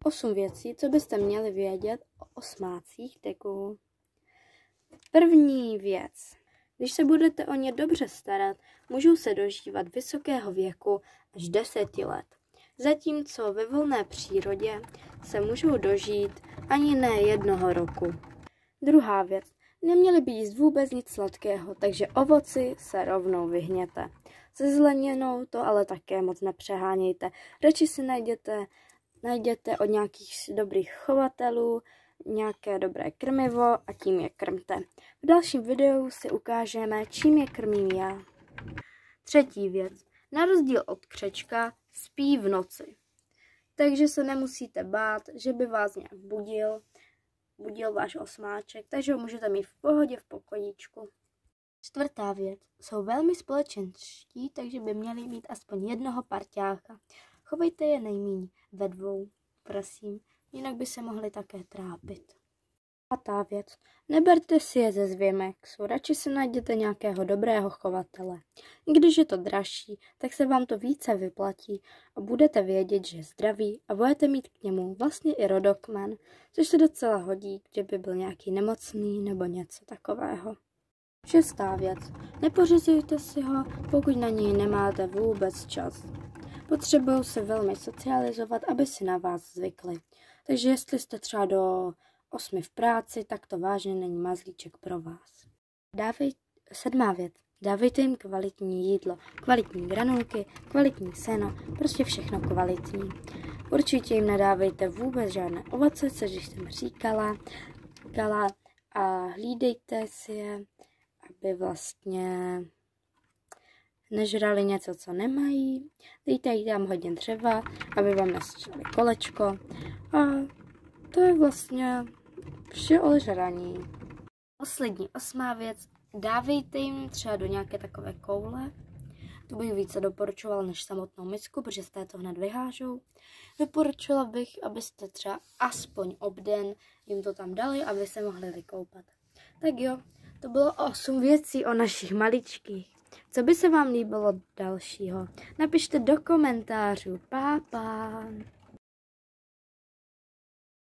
8 věcí, co byste měli vědět o osmácích tygů. První věc. Když se budete o ně dobře starat, můžou se dožívat vysokého věku až 10 let. Zatímco ve volné přírodě se můžou dožít ani ne 1 roku. Druhá věc. Neměli by jíst vůbec nic sladkého, takže ovoci se rovnou vyhněte. Se zeleninou to ale také moc nepřehánějte. Radši si najděte od nějakých dobrých chovatelů nějaké dobré krmivo a tím je krmte. V dalším videu si ukážeme, čím je krmím já. Třetí věc. Na rozdíl od křečka spí v noci. Takže se nemusíte bát, že by vás nějak budil váš osmáček, takže ho můžete mít v pohodě v pokojíčku. Čtvrtá věc. Jsou velmi společenští, takže by měli mít aspoň jednoho parťáka. Chovejte je nejméně ve 2, prosím, jinak by se mohli také trápit. Pátá věc. Neberte si je ze Zvěmexu, radši si najděte nějakého dobrého chovatele. Když je to dražší, tak se vám to více vyplatí a budete vědět, že je zdravý a budete mít k němu vlastně i rodokmen, což se docela hodí, že by byl nějaký nemocný nebo něco takového. Šestá věc. Nepořizujte si ho, pokud na něj nemáte vůbec čas. Potřebují se velmi socializovat, aby si na vás zvykli. Takže jestli jste třeba do 8 v práci, tak to vážně není mazlíček pro vás. Sedmá věc. Dávejte jim kvalitní jídlo, kvalitní granulky, kvalitní seno, prostě všechno kvalitní. Určitě jim nedávejte vůbec žádné ovoce, což jsem říkala, a hlídejte si je, aby vlastně nežrali něco, co nemají. Dejte jí tam hodně dřeva, aby vám nesčeli kolečko. A to je vlastně vše o žraní. Poslední 8. věc. Dávejte jim třeba do nějaké takové koule. To bych více doporučoval než samotnou misku, protože z této hned vyhážou. Doporučila bych, abyste třeba aspoň obden jim to tam dali, aby se mohli vykoupat. Tak jo, to bylo 8 věcí o našich maličkých. Co by se vám líbilo dalšího? Napište do komentářů. Pá.